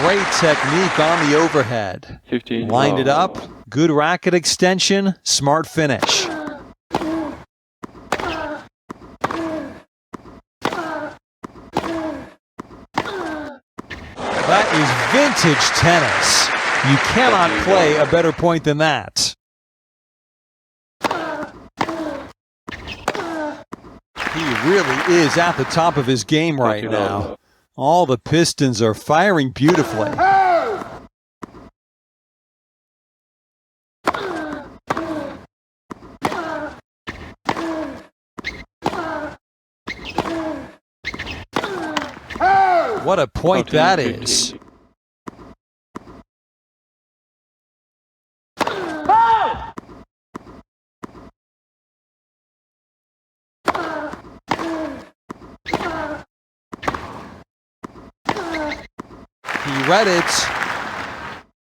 Great technique on the overhead. 15. Lined it up. Good racket extension. Smart finish. That is vintage tennis. You cannot play a better point than that. He really is at the top of his game right now. All the pistons are firing beautifully. What a point that is. He read it.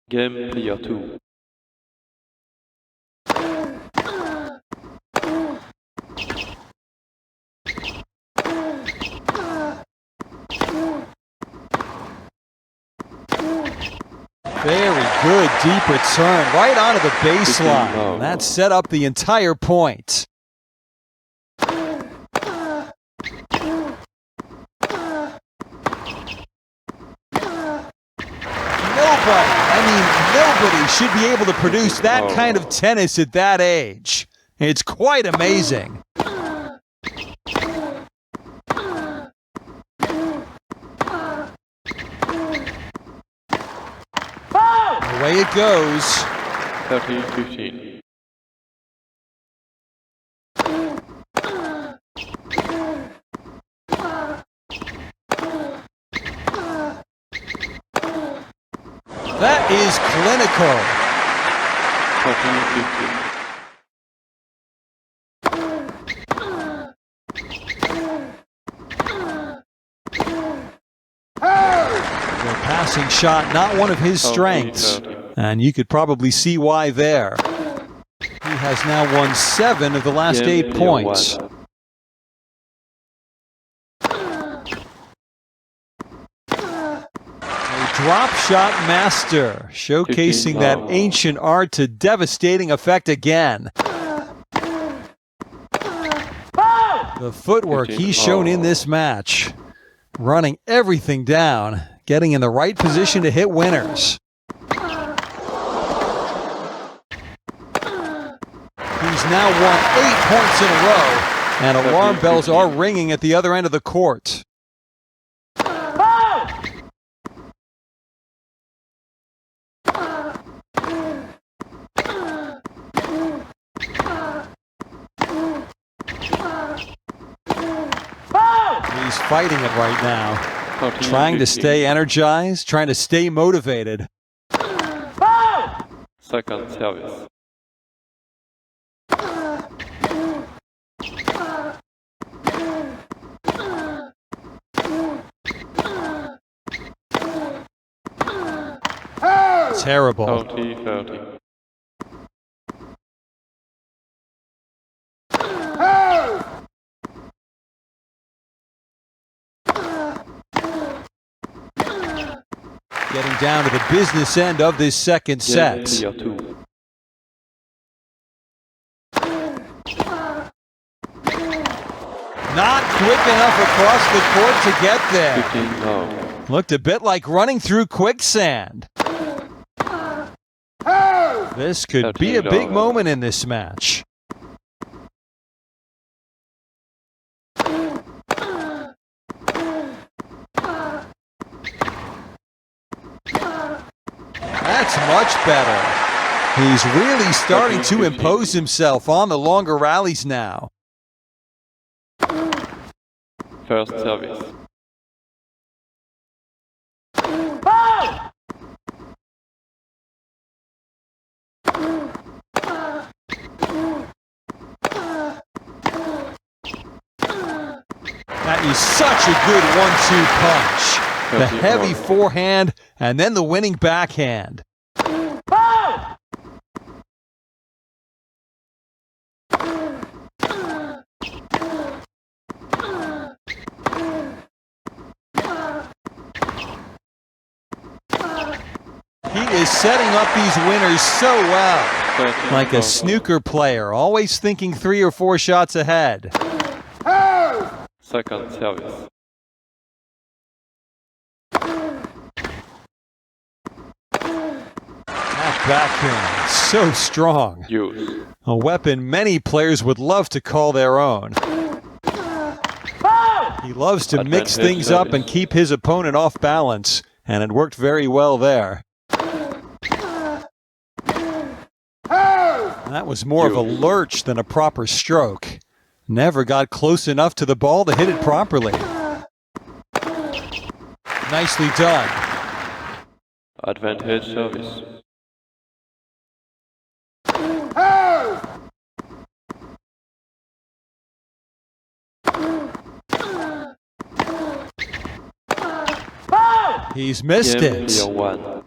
Game player 2. Very good deep return right onto the baseline. That set up the entire point. Nobody should be able to produce that kind of tennis at that age. It's quite amazing. Away it goes. 13-15. That is clinical. 14-15. The passing shot, not one of his strengths. And you could probably see why there. He has now won 7 of the last 8 points. Drop shot master, showcasing that ancient art to devastating effect again. The footwork he's shown in this match, running everything down, getting in the right position to hit winners. He's now won 8 points in a row, and alarm bells are ringing at the other end of the court. He's fighting it right now, trying to stay energized, trying to stay motivated. Second service. Terrible. 30-30. Getting down to the business end of this second set. Not quick enough across the court to get there. 15-0. Looked a bit like running through quicksand. This could be a big moment in this match. That's much better. He's really starting to impose himself on the longer rallies now. First service. That is such a good 1-2 punch. The heavy forehand and then the winning backhand. is setting up these winners so well. Like a snooker player, always thinking 3 or 4 shots ahead. Second service. That backhand, so strong. Use. A weapon many players would love to call their own. He loves to mix things up and keep his opponent off balance, and it worked very well there. That was more of a lurch than a proper stroke. Never got close enough to the ball to hit it properly. Nicely done. Advantage service. He's missed it. One.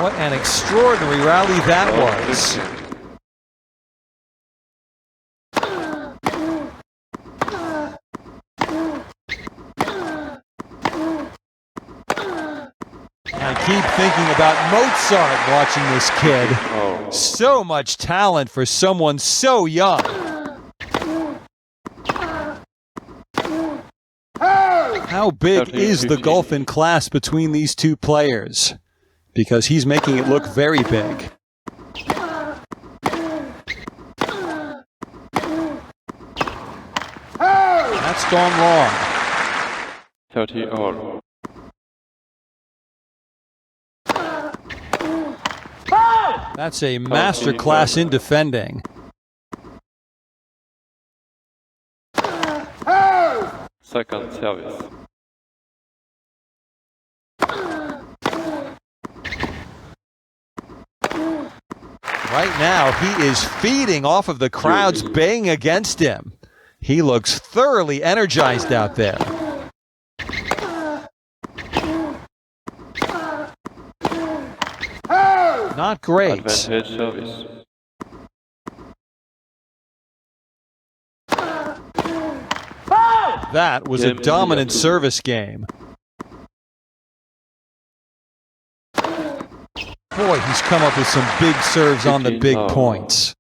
What an extraordinary rally that was. I keep thinking about Mozart watching this kid. So much talent for someone so young. How big is the gulf in class between these two players? Because he's making it look very big. That's gone wrong. 30 all. That's a masterclass in defending. Second service. Right now, he is feeding off of the crowds baying against him. He looks thoroughly energized out there. Not great. Advantage service. That was a dominant service game. Boy, he's come up with some big serves on the big points.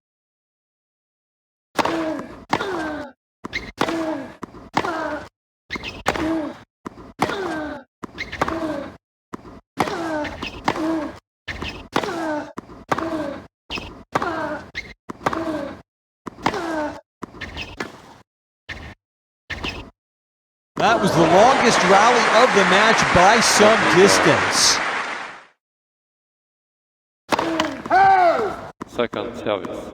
That was the longest rally of the match by some distance. Second service.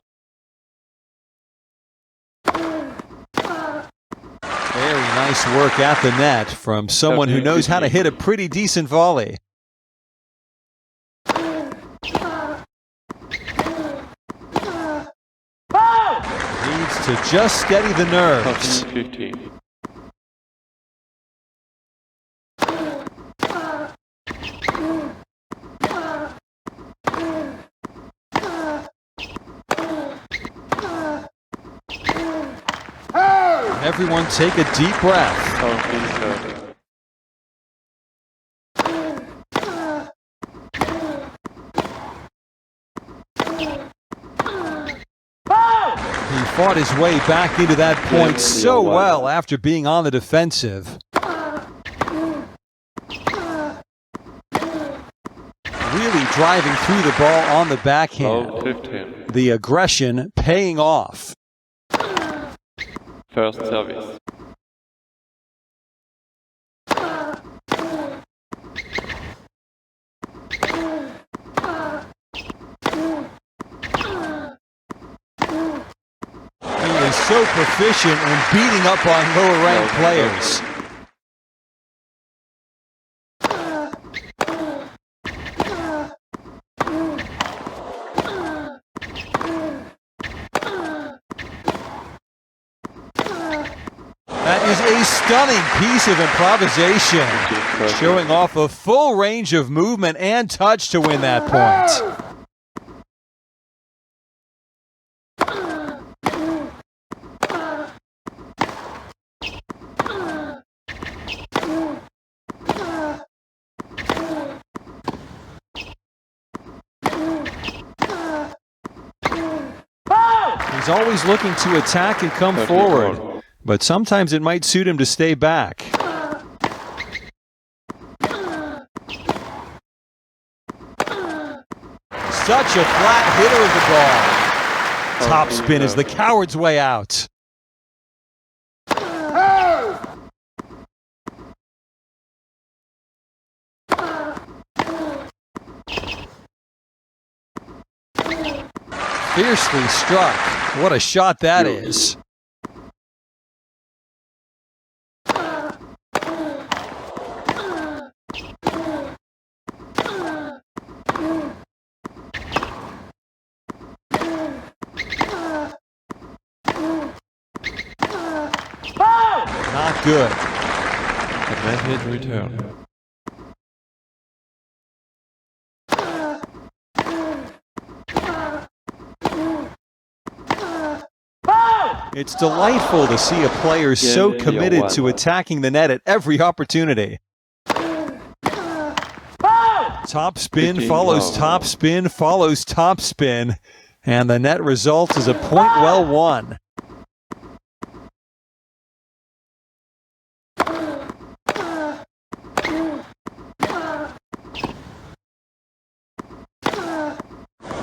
Very nice work at the net from someone who knows how to hit a pretty decent volley. Needs to just steady the nerves. 15. Everyone take a deep breath. He fought his way back into that point so well after being on the defensive. Really driving through the ball on the backhand. The aggression paying off. First service. He is so proficient in beating up on lower-ranked players. That is a stunning piece of improvisation. Showing off a full range of movement and touch to win that point. He's always looking to attack and come forward, but sometimes it might suit him to stay back. Such a flat hitter of the ball. Top spin is the coward's way out. Fiercely struck. What a shot that is. Not good. Advantage return. It's delightful to see a player so committed to attacking the net at every opportunity. Top spin follows top spin follows top spin, and the net result is a point well won.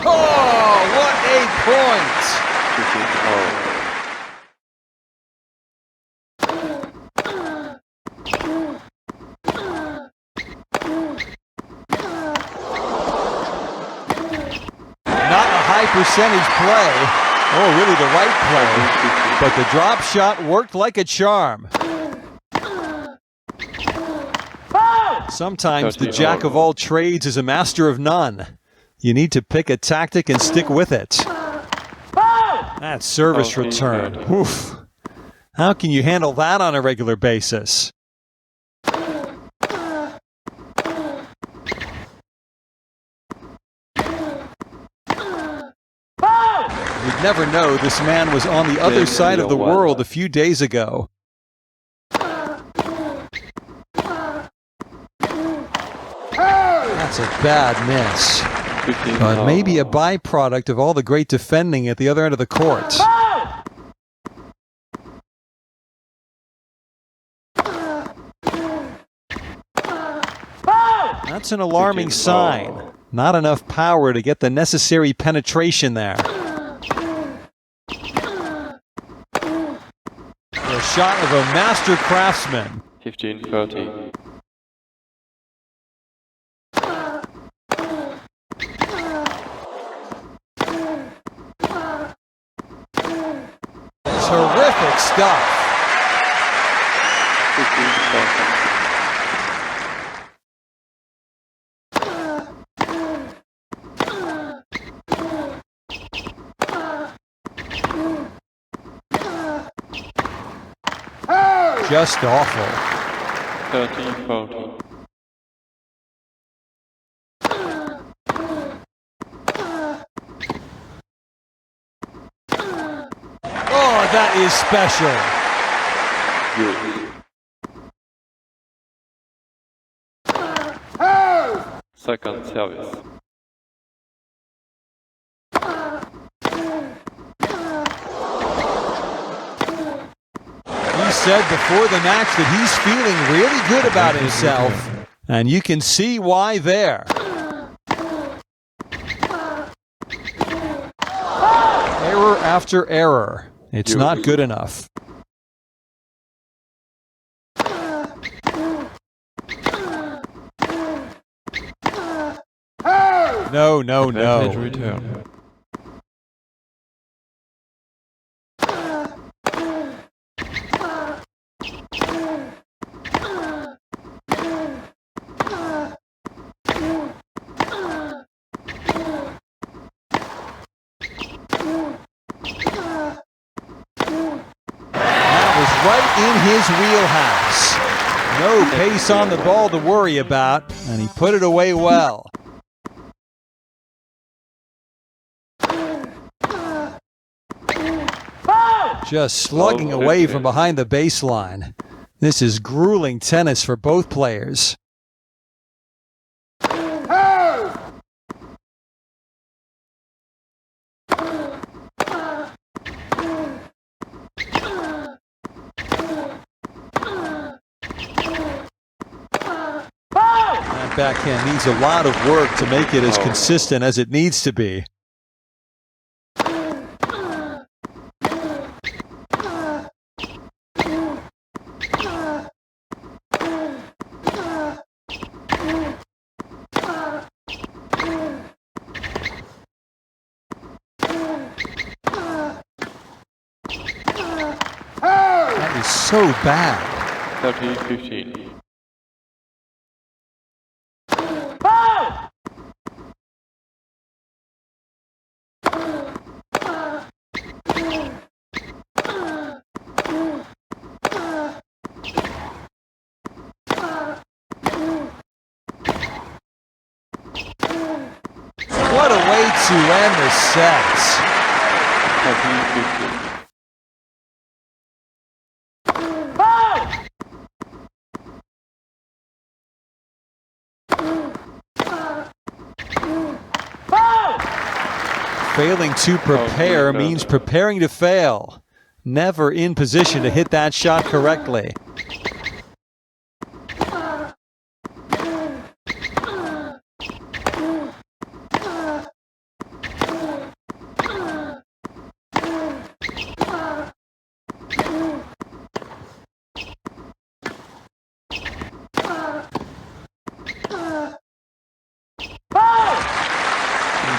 Oh, what a point! Not a high percentage play, or really the right play, but the drop shot worked like a charm. Sometimes the jack of all trades is a master of none. You need to pick a tactic and stick with it. That service return. Oof. How can you handle that on a regular basis? You'd never know this man was on the other side of the world a few days ago. That's a bad miss. But maybe a byproduct of all the great defending at the other end of the court. That's an alarming sign. Not enough power to get the necessary penetration there. The shot of a master craftsman. 15-30. Terrific stuff. 15-30. Just awful. 13-40. Oh, that is special. Second service. He said before the match that he's feeling really good about himself, and you can see why there. Error after error. It's not good enough. No, no, Advantage no. return. That was right in his wheelhouse. No pace on the ball to worry about, and he put it away well. Just slugging away from behind the baseline. This is grueling tennis for both players. That backhand needs a lot of work to make it as consistent as it needs to be. That is so bad. 30-15. What a way to end the set. 30-15. Failing to prepare means preparing to fail. Never in position to hit that shot correctly.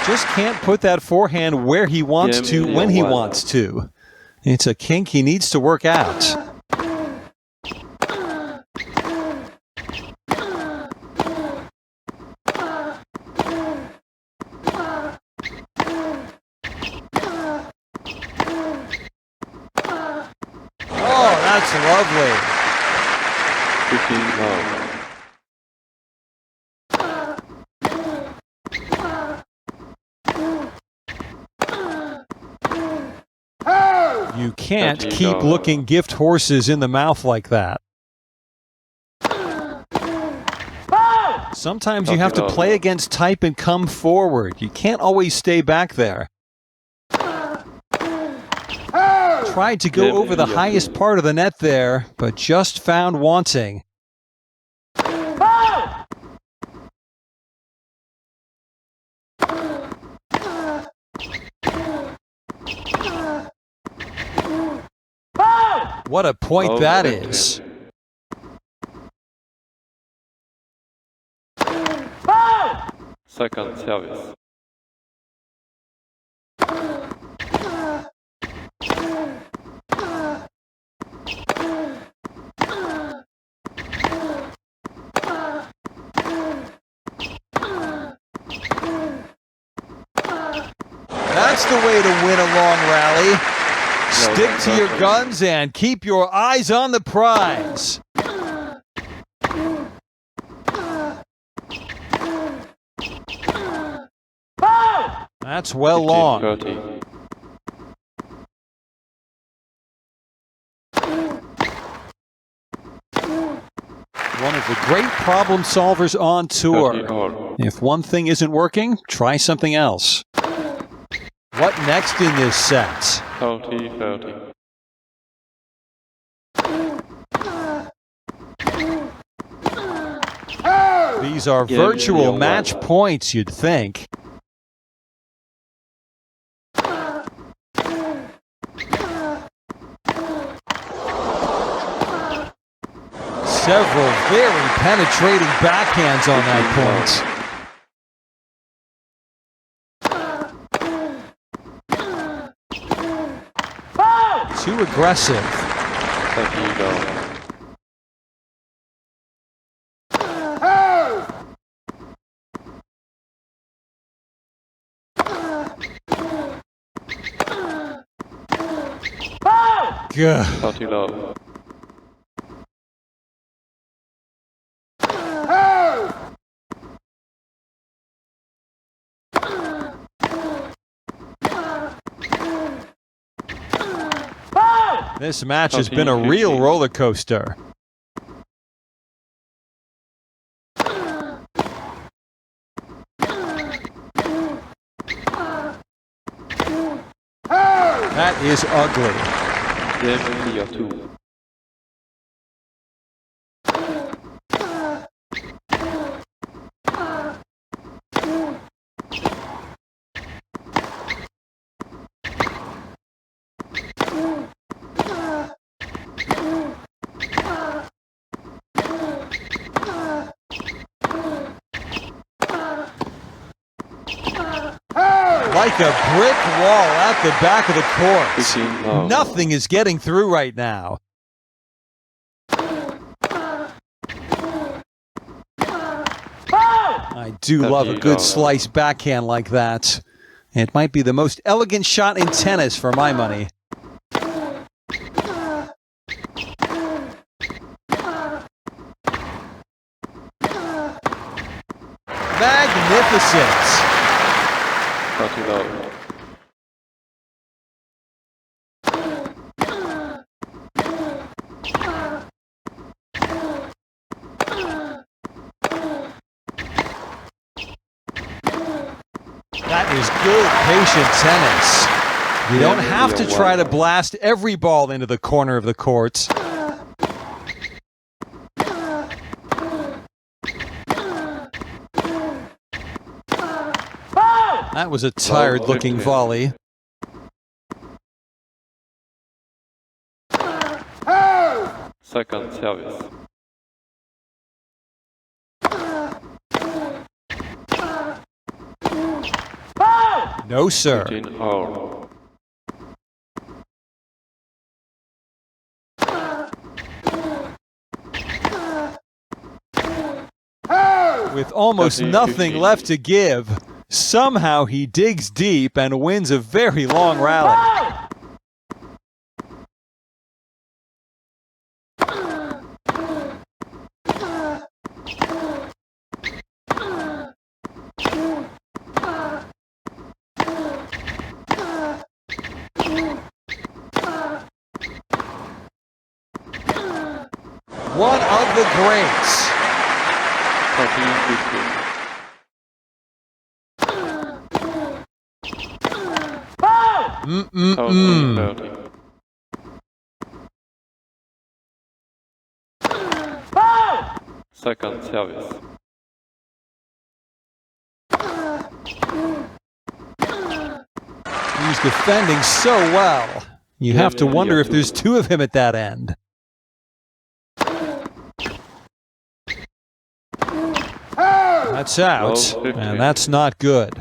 Just can't put that forehand where he wants to, when he wants to. It's a kink he needs to work out. Oh, that's lovely. 15-love. You can't keep looking gift horses in the mouth like that. Sometimes you have to play against type and come forward. You can't always stay back there. Tried to go over the highest part of the net there, but just found wanting. What a point that is. Second service. That's the way to win a long rally. Stick to your guns and keep your eyes on the prize. That's well long. 30. One of the great problem solvers on tour. 30-all. If one thing isn't working, try something else. What next in this set? 30-30. These are virtual match points, you'd think. Several very penetrating backhands on that point. Too aggressive. 30-all. Good. 30-love. This match has been a real roller coaster. That is ugly. Game tier 2. Like a brick wall at the back of the court. 15 Nothing is getting through right now. I do love a good slice backhand like that. It might be the most elegant shot in tennis for my money. Magnificent. 30 love. That is good, patient tennis. You don't have to try to blast every ball into the corner of the court. That was a tired-looking volley. Second service. No, sir. 15 all. With almost nothing left to give, somehow he digs deep and wins a very long rally. One of the greats. 13-15. Second service. He's defending so well. You have to wonder if there's two of him at that end. That's out, and that's not good.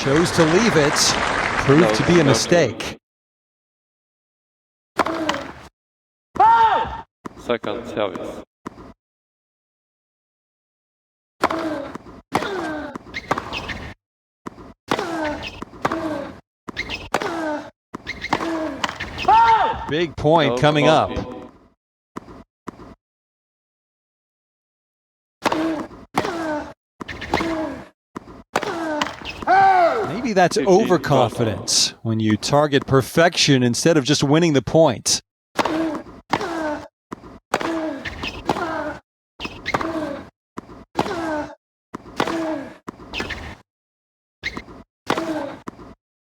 Chose to leave it. Proved to be a mistake. Second service. Big point coming up. Maybe that's overconfidence when you target perfection instead of just winning the point.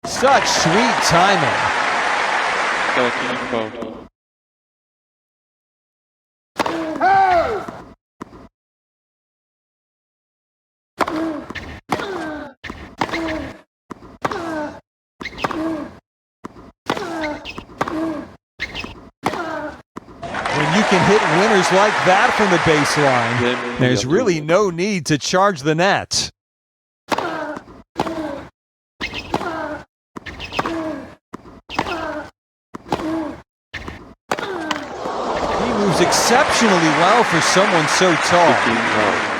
Such sweet timing. 13-40. When you can hit winners like that from the baseline, there's really no need to charge the net. He moves exceptionally well for someone so tall. 15 all.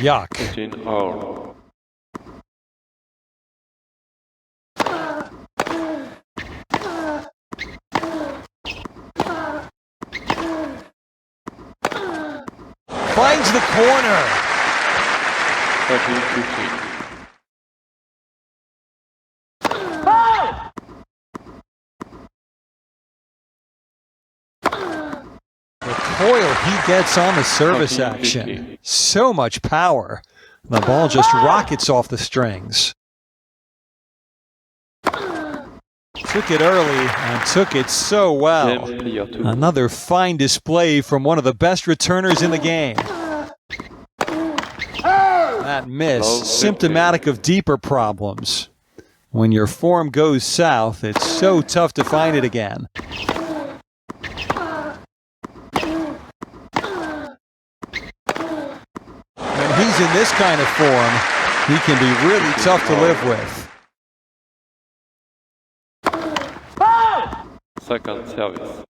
yuck. 14-all. Finds the corner. 13-15. The coil he gets on the service 14-15. action. So much power. The ball just rockets off the strings. Took it early and took it so well. Game clear 2. Another fine display from one of the best returners in the game. That miss, symptomatic of deeper problems. When your form goes south, it's so tough to find it again. When he's in this kind of form, he can be really tough to live with. Second service.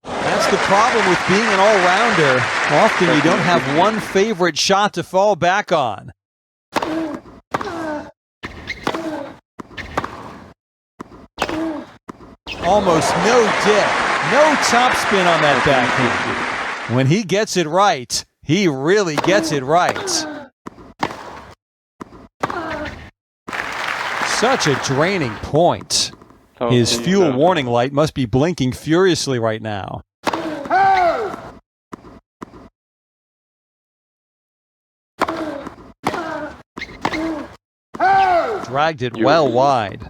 That's the problem with being an all-rounder. Often you don't have one favorite shot to fall back on. Almost no dip, no topspin on that backhand. When he gets it right, he really gets it right. Such a draining point. His fuel warning light must be blinking furiously right now. Dragged it well wide.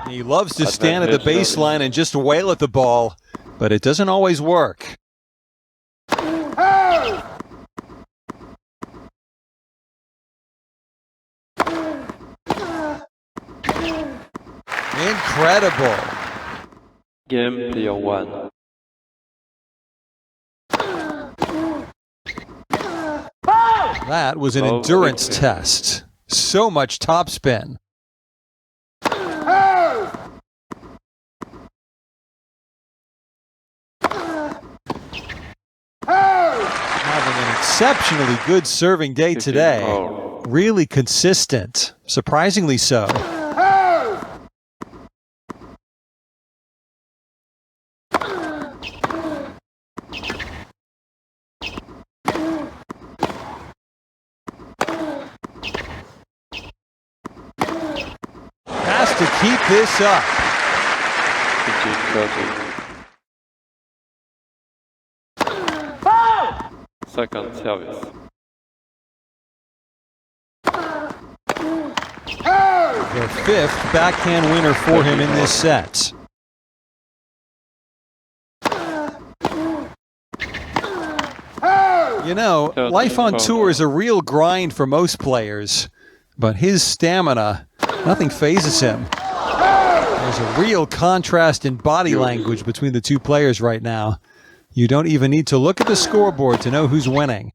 He loves to stand at the baseline and just wail at the ball, but it doesn't always work. Incredible. Game clear 1. That was an endurance test. So much topspin. Having an exceptionally good serving day today. Really consistent. Surprisingly so. Has to keep this up. 15-13. Second service. The fifth backhand winner for him in this set. You know, life on tour is a real grind for most players, but his stamina, nothing phases him. There's a real contrast in body language between the two players right now. You don't even need to look at the scoreboard to know who's winning.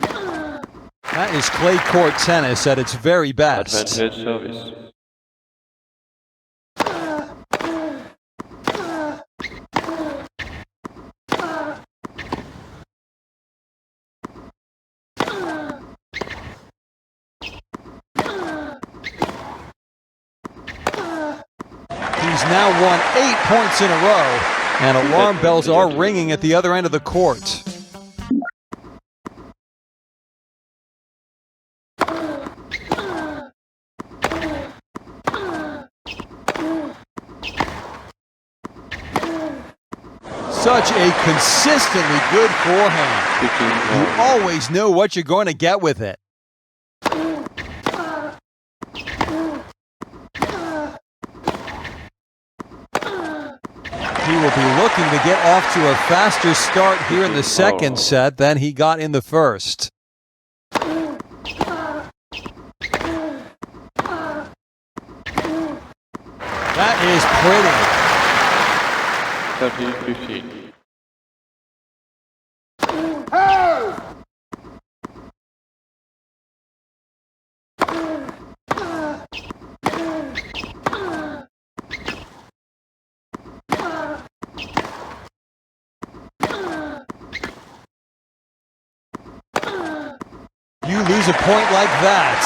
That is clay court tennis at its very best. Advantage service. He's now won 8 points in a row, and alarm bells are ringing at the other end of the court. Such a consistently good forehand. You always know what you're going to get with it. He will be looking to get off to a faster start here in the second set than he got in the first. That is pretty. 30-15. You lose a point like that.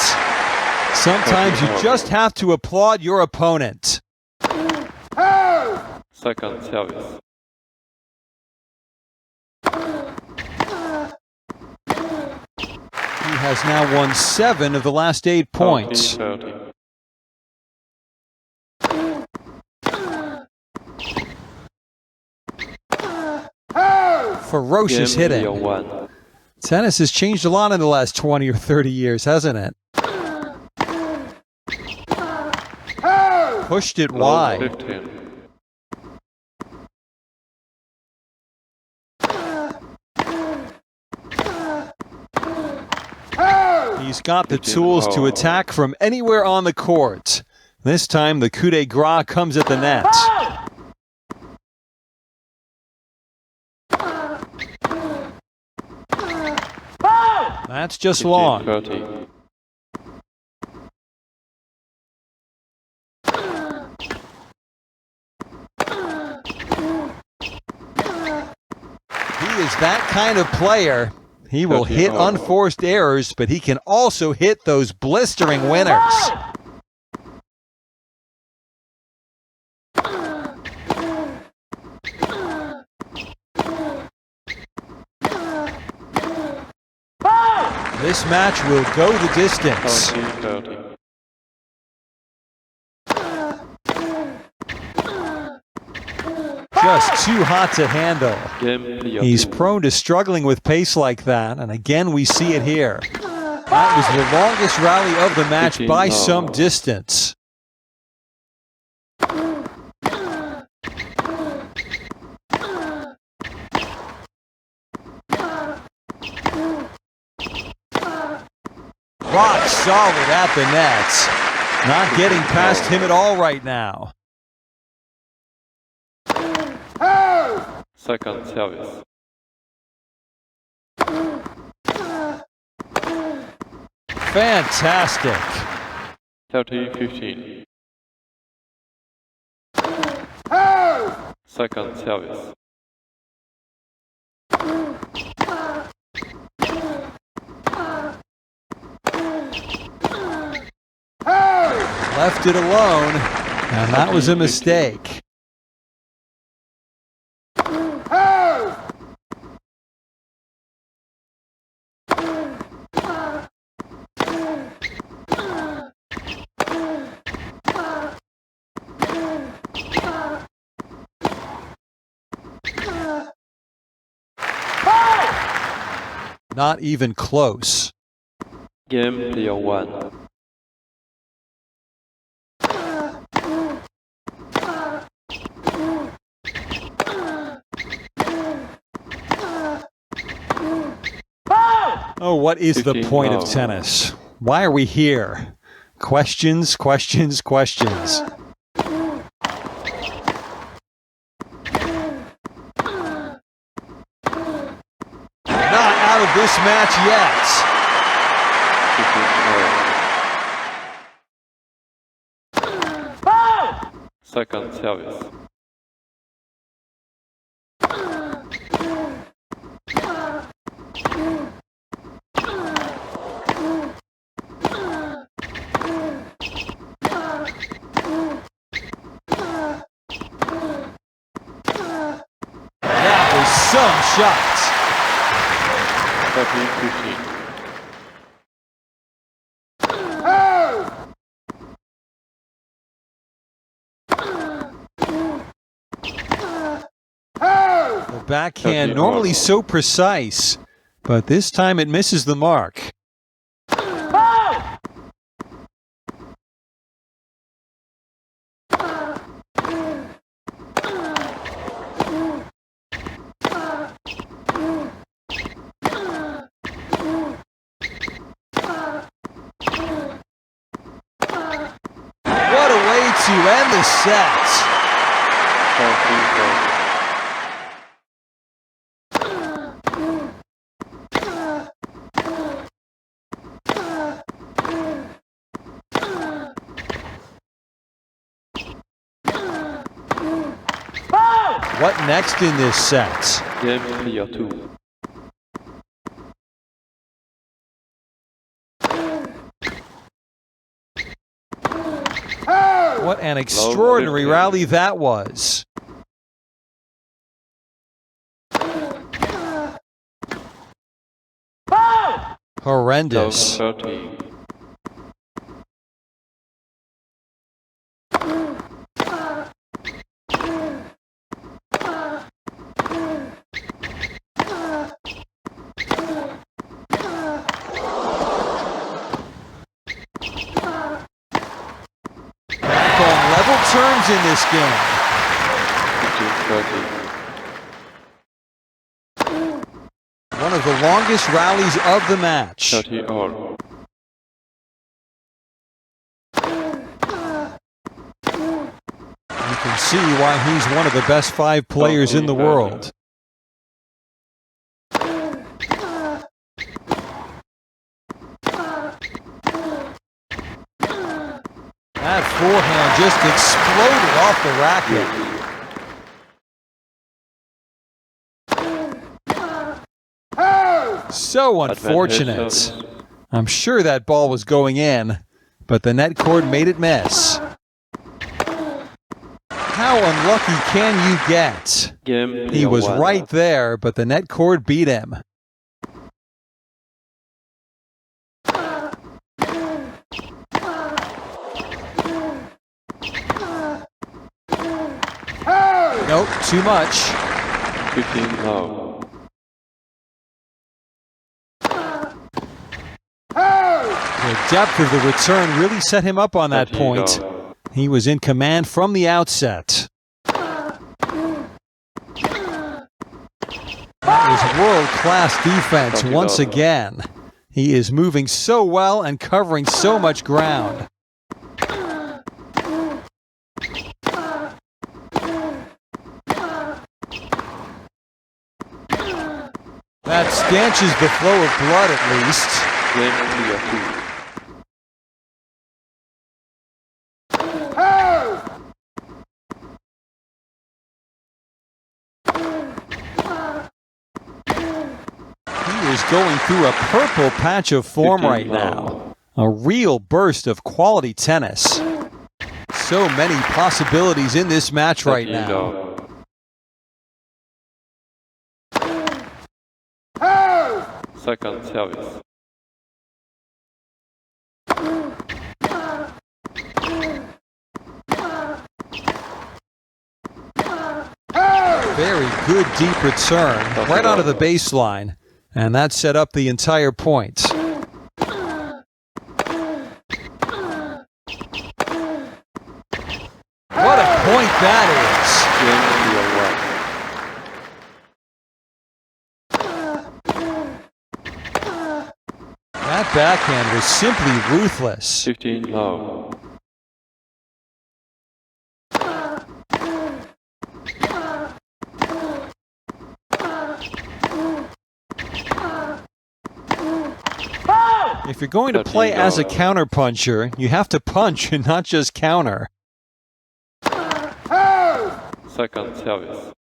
Sometimes you just have to applaud your opponent. Second service. He has now won 7 of the last 8 points. 30. Ferocious Game player hitting. 1. Tennis has changed a lot in the last 20 or 30 years, hasn't it? Pushed it Love wide. 15. He's got the tools to attack from anywhere on the court. This time the coup de grace comes at the net. That's just long. 30. He is that kind of player. He will hit unforced errors, but he can also hit those blistering winners. This match will go the distance. 30. Just too hot to handle. Game player He's 2. prone to struggling with pace like that, and again we see it here. That was the longest rally of the match by some distance. Rock solid at the nets. Not getting past him at all right now. Second service. Fantastic. 30-15. Second service. Left it alone, and that was a mistake. Not even close. Game player 1. Oh, what is the 15 point of love. tennis? Why are we here? Questions, questions, questions. Not out of this match yet. 15. Second service. That was some shots. 30-15. The backhand normally so precise, but this time it misses the mark. What a way to end the set. 30-30. What next in this set? Game player 2. What an extraordinary rally that was. Horrendous. 30. Back on level terms in this game. 30. One of the longest rallies of the match. 30 all. You can see why he's one of the best 5 players in the world. That forehand just exploded off the racket. So unfortunate. I'm sure that ball was going in, but the net cord made it miss. How unlucky can you get? Game He was 1. right there, but the net cord beat him. Nope, too much. 15 now. The depth of the return really set him up on that 30 point. all. He was in command from the outset. That is world-class defense once again. He is moving so well and covering so much ground. That stanches the flow of blood at least. Game player 2. He is going through a purple patch of form right now. A real burst of quality tennis. So many possibilities in this match right 30 now. all. Second service. Very good deep return, right onto the baseline. And that set up the entire point. What a point that Game player 1. is. That backhand was simply ruthless. 15 now. If you're going to play as a counterpuncher, you have to punch and not just counter. Second service.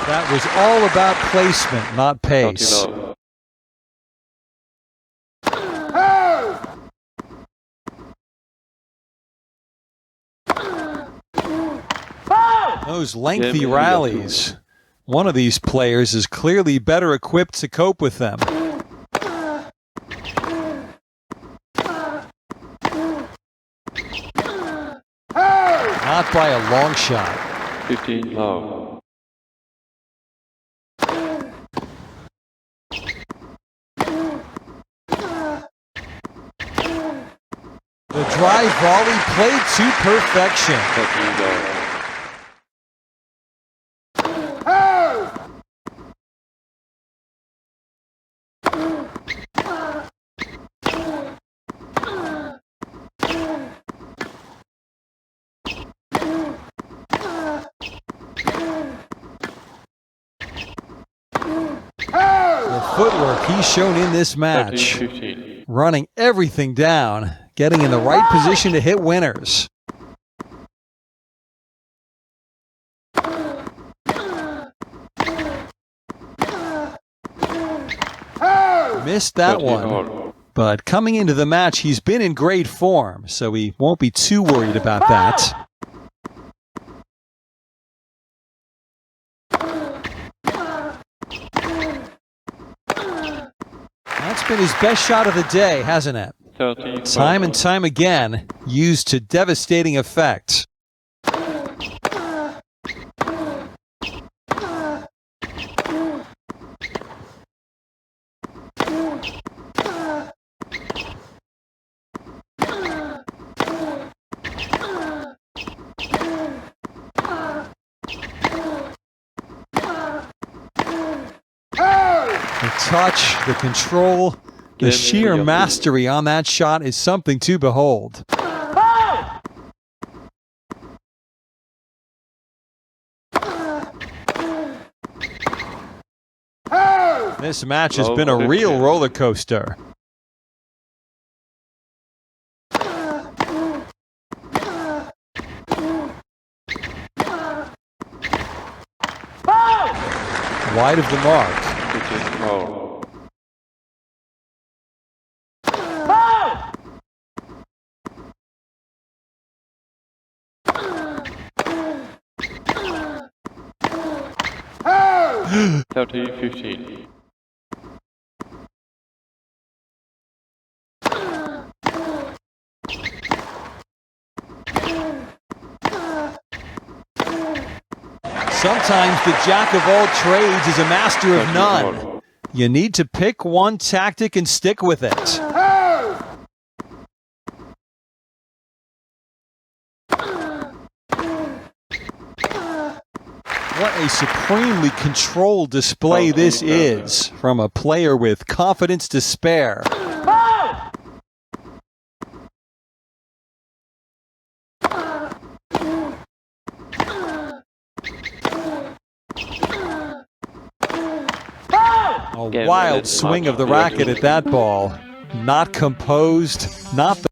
That was all about placement, not 30 pace. now. Those lengthy rallies. One of these players is clearly better equipped to cope with them. Not by a long shot. 15 now. The drive volley played to perfection. 30 now. The footwork he's shown in this match. 13-15. running everything down, getting in the right position to hit winners. Missed that 30 one. all. But coming into the match, he's been in great form, so he won't be too worried about that. That's been his best shot of the day, hasn't it? 30 Time and time again, used to devastating effect. The touch, the control, the sheer mastery on that shot is something to behold. This match has been a real roller coaster. Wide of the mark. 15 all. Oh! 30-15. Sometimes the jack of all trades is a master of none. You need to pick one tactic and stick with it. What a supremely controlled display this is from a player with confidence to spare. A wild swing of the racket at that ball. Not composed, not the